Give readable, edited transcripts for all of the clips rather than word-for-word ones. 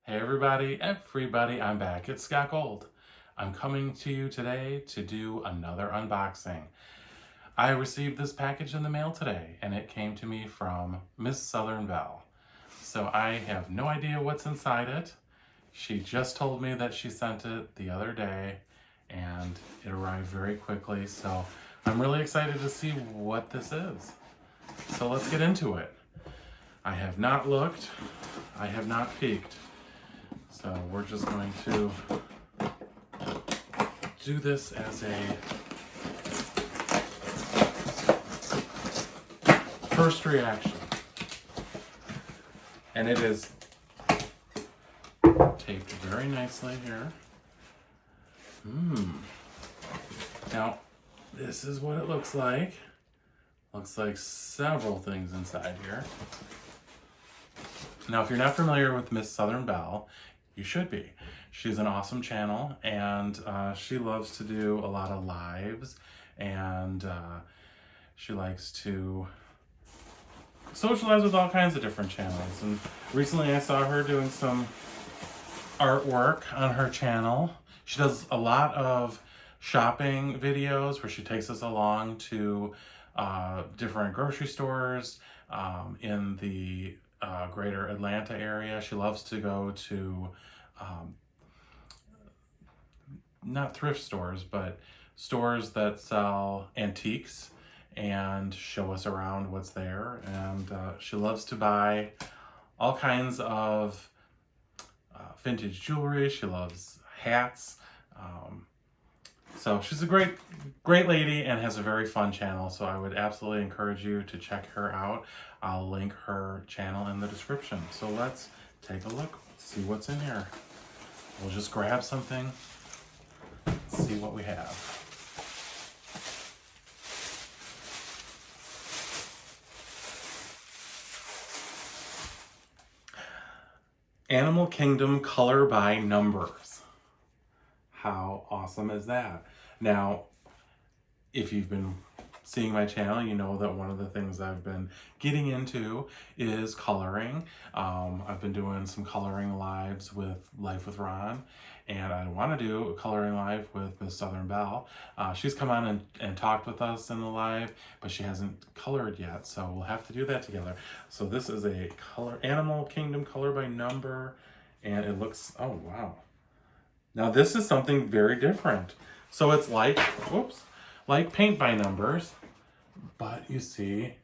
Hey everybody, I'm back. It's Scott Gold. I'm coming to you today to do another unboxing. I received this package in the mail today and it came to me from Miss Southern Belle. So I have no idea what's inside it. She just told me that she sent it the other day and it arrived very quickly. So I'm really excited to see what this is. So let's get into it. I have not looked, I have not peeked. So we're just going to do this as a first reaction. And it is taped very nicely here. Now, this is what it looks like. Looks like several things inside here. Now, if you're not familiar with Miss Southern Belle, you should be. She's an awesome channel, and she loves to do a lot of lives, and she likes to socialize with all kinds of different channels. And recently I saw her doing some artwork on her channel. She does a lot of shopping videos where she takes us along to different grocery stores in the greater Atlanta area. She loves to go to not thrift stores, but stores that sell antiques and show us around what's there. And she loves to buy all kinds of vintage jewelry. She loves hats. So she's a great lady and has a very fun channel. So I would absolutely encourage you to check her out. I'll link her channel in the description. So let's take a look, see what's in here. We'll just grab something, see what we have. Animal Kingdom color by numbers. How awesome is that? Now, if you've been seeing my channel, you know that one of the things I've been getting into is coloring. I've been doing some coloring lives with Life with Ron, and I want to do a coloring live with Miss Southern Belle. She's come on and talked with us in the live, but she hasn't colored yet, so we'll have to do that together. So this is a Animal Kingdom color by number, and it looks, oh wow. Now this is something very different. So it's like, whoops, like paint by numbers, but you see,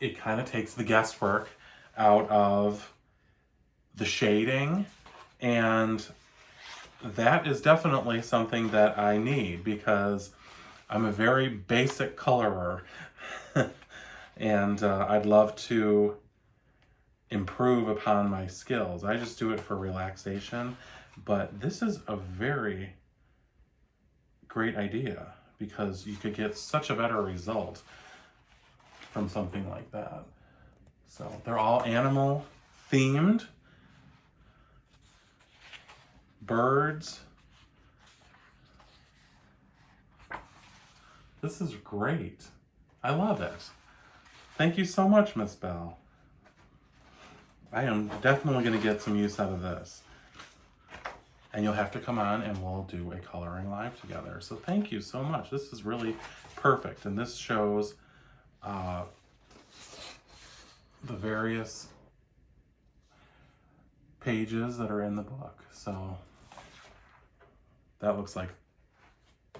it kind of takes the guesswork out of the shading, and that is definitely something that I need because I'm a very basic colorer and I'd love to improve upon my skills. I just do it for relaxation, but this is a very great idea because you could get such a better result from something like that. So they're all animal themed. Birds. This is great. I love it. Thank you so much, Miss Belle. I am definitely going to get some use out of this. And you'll have to come on and we'll do a coloring live together. So thank you so much. This is really perfect. And this shows the various pages that are in the book. So that looks like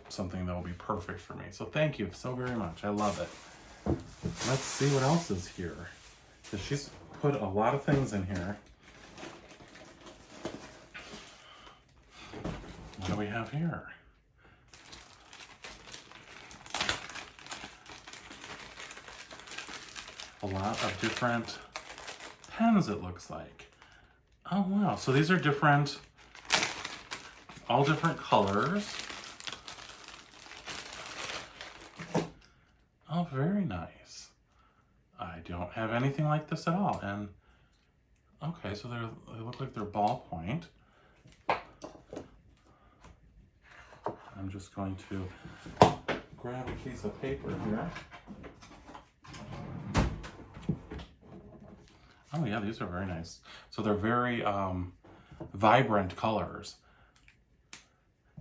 something that will be perfect for me. So thank you so very much. I love it. Let's see what else is here. Because she's put a lot of things in here. What do we have here? A lot of different pens, it looks like. Oh wow, so these are different, all different colors. Oh, very nice. I don't have anything like this at all. And okay, so they look like they're ballpoint. I'm just going to grab a piece of paper here. Oh yeah, these are very nice. So they're very vibrant colors.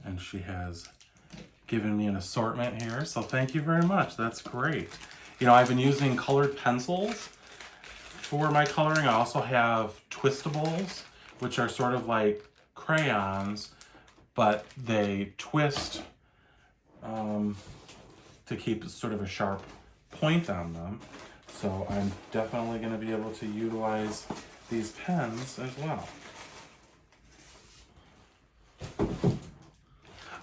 And she has given me an assortment here, so thank you very much. That's great. You know, I've been using colored pencils for my coloring. I also have twistables, which are sort of like crayons, but they twist to keep sort of a sharp point on them. So I'm definitely going to be able to utilize these pens as well.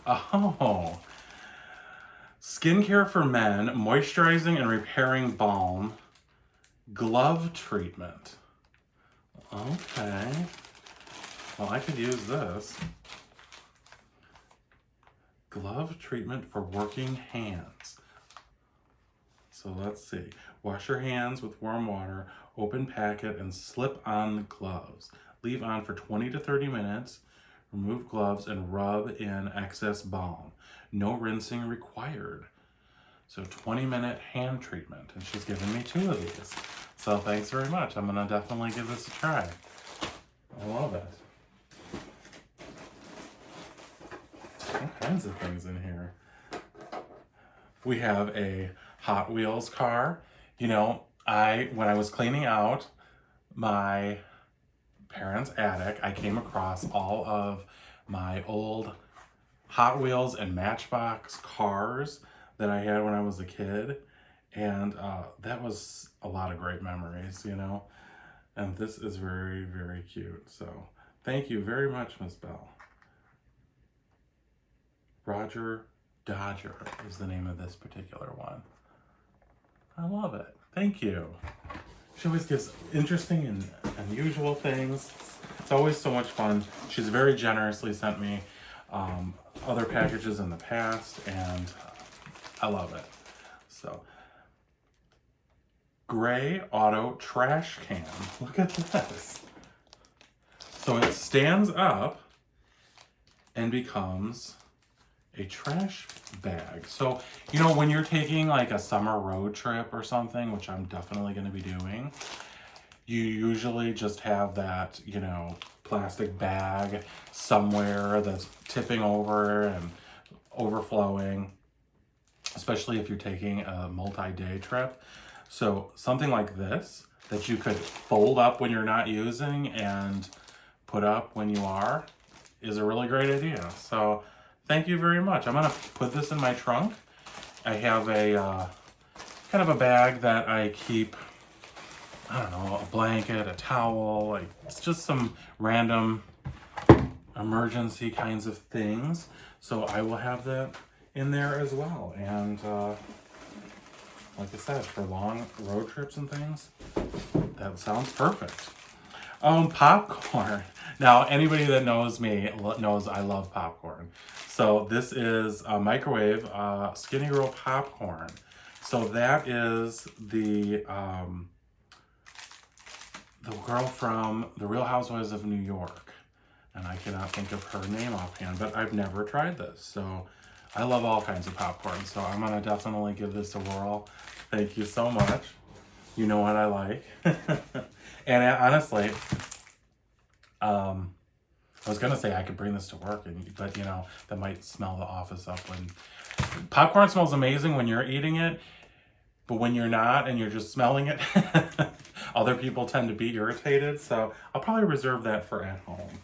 Oh, skincare for men, moisturizing and repairing balm, glove treatment. Okay. Well, I could use this. Glove treatment for working hands. So let's see. Wash your hands with warm water, open packet, and slip on the gloves. Leave on for 20 to 30 minutes. Remove gloves and rub in excess balm. No rinsing required. So 20-minute hand treatment. And she's given me 2 of these. So thanks very much. I'm going to definitely give this a try. I love it. All kinds of things in here. We have a Hot Wheels car. You know, when I was cleaning out my parents' attic, I came across all of my old Hot Wheels and Matchbox cars that I had when I was a kid. And that was a lot of great memories, you know. And this is very, very cute. So thank you very much, Miss Belle. Roger Dodger is the name of this particular one. I love it. Thank you. She always gives interesting and unusual things. It's always so much fun. She's very generously sent me other packages in the past, and I love it. So, gray auto trash can. Look at this. So it stands up and becomes a trash bag. So, you know, when you're taking like a summer road trip or something, which I'm definitely going to be doing, you usually just have that, you know, plastic bag somewhere that's tipping over and overflowing, especially if you're taking a multi-day trip. So something like this that you could fold up when you're not using and put up when you are is a really great idea. So thank you very much. I'm gonna put this in my trunk. I have a kind of a bag that I keep, I don't know, a blanket, a towel, like it's just some random emergency kinds of things. So I will have that in there as well. And like I said, for long road trips and things, that sounds perfect. Popcorn. Now, anybody that knows me knows I love popcorn. So this is a microwave Skinny Girl popcorn. So that is the girl from The Real Housewives of New York. And I cannot think of her name offhand, but I've never tried this. So I love all kinds of popcorn. So I'm going to definitely give this a whirl. Thank you so much. You know what I like. And honestly, I was going to say I could bring this to work, but you know, that might smell the office up. When popcorn smells amazing when you're eating it, but when you're not and you're just smelling it, other people tend to be irritated. So I'll probably reserve that for at home.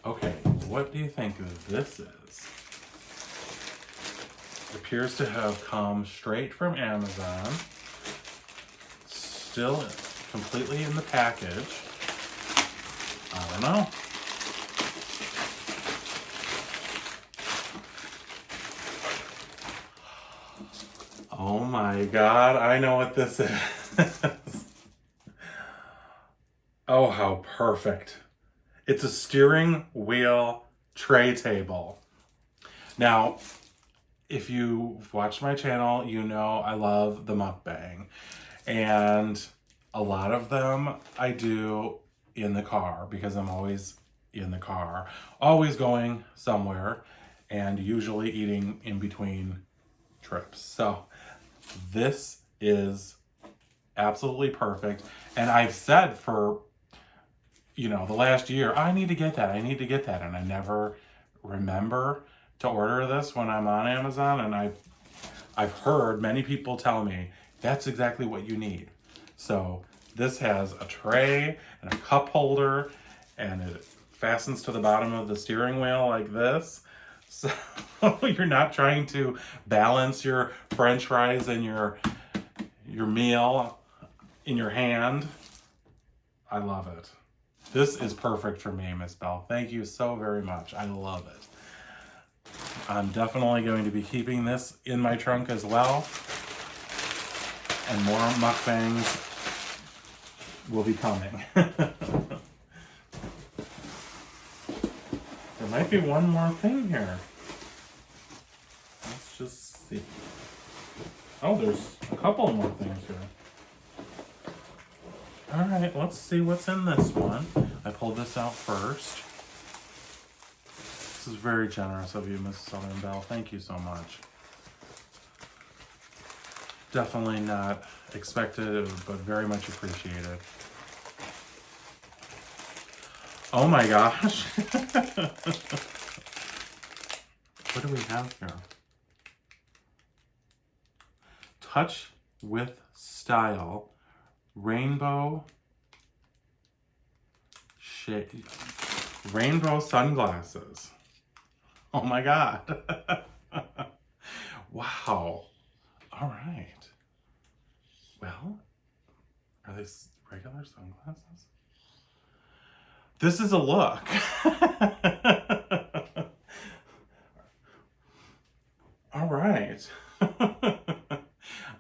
Okay, what do you think this is? It appears to have come straight from Amazon. Still completely in the package. I don't know. Oh my God, I know what this is. Oh, how perfect. It's a steering wheel tray table. Now, if you've watched my channel, you know I love the mukbang. And a lot of them I do in the car because I'm always in the car, always going somewhere, and usually eating in between trips. So this is absolutely perfect. And I've said for, the last year, I need to get that. I need to get that. And I never remember to order this when I'm on Amazon. And I've heard many people tell me that's exactly what you need. So this has a tray and a cup holder, and it fastens to the bottom of the steering wheel like this. So you're not trying to balance your French fries and your meal in your hand. I love it. This is perfect for me, Miss Belle. Thank you so very much. I love it. I'm definitely going to be keeping this in my trunk as well. And more mukbangs will be coming. There might be one more thing here. Let's just see. Oh, there's a couple more things here. All right, let's see what's in this one. I pulled this out first. This is very generous of you, Miss Southern Belle. Thank you so much. Definitely not expected, but very much appreciated. Oh my gosh. What do we have here? Touch with Style rainbow sunglasses. Oh my God. Wow. All right. Well, are they regular sunglasses? This is a look. All right.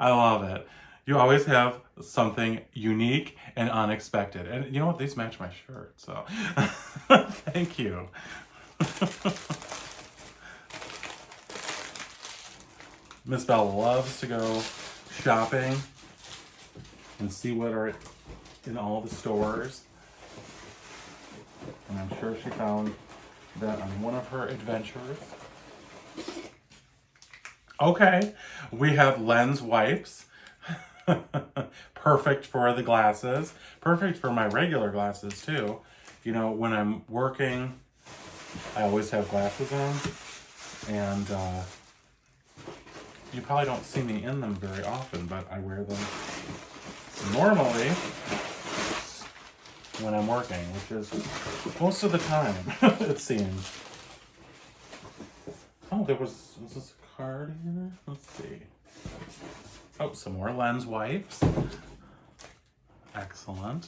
I love it. You always have something unique and unexpected. And you know what? These match my shirt, so thank you. Miss Belle loves to go shopping and see what are in all the stores. And I'm sure she found that on one of her adventures. Okay, we have lens wipes. Perfect for the glasses. Perfect for my regular glasses too. When I'm working, I always have glasses on. And you probably don't see me in them very often, but I wear them normally when I'm working, which is most of the time, it seems. Oh, was this a card here? Let's see. Oh, some more lens wipes. Excellent.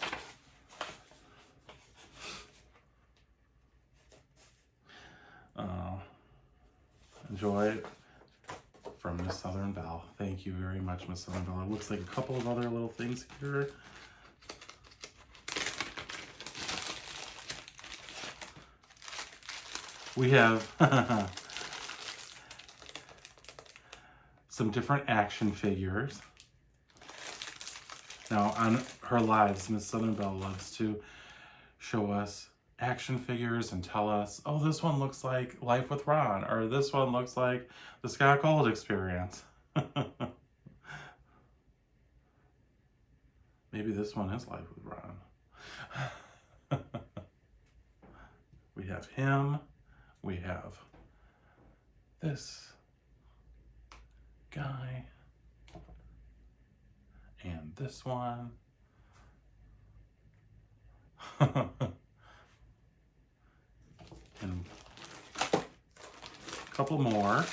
Enjoy from Miss Southern Belle. Thank you very much, Miss Southern Belle. It looks like a couple of other little things here. We have some different action figures. Now, on her lives, Miss Southern Belle loves to show us action figures and tell us, oh, this one looks like Life with Ron, or this one looks like the Scott Gold Experience. Maybe this one is Life with Ron. We have him. We have this guy. And this one. And a couple more.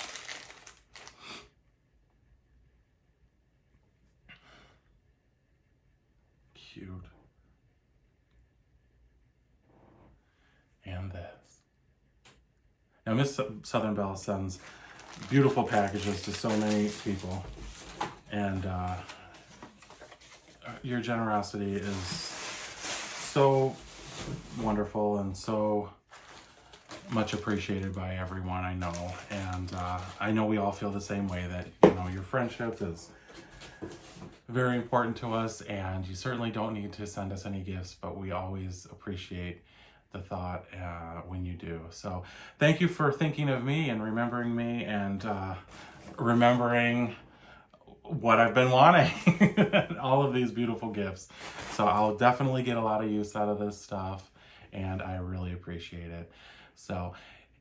Cute. And this. Now, Miss Southern Belle sends beautiful packages to so many people. And your generosity is so wonderful and so much appreciated by everyone I know. And I know we all feel the same way, that your friendship is very important to us, and you certainly don't need to send us any gifts, but we always appreciate the thought when you do. So thank you for thinking of me and remembering me, and remembering what I've been wanting. All of these beautiful gifts. So I'll definitely get a lot of use out of this stuff, and I really appreciate it. So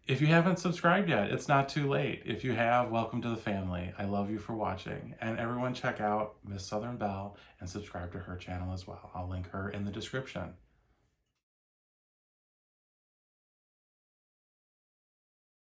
if you haven't subscribed yet, it's not too late. If you have, welcome to the family. I love you for watching. And everyone check out Miss Southern Belle and subscribe to her channel as well. I'll link her in the description.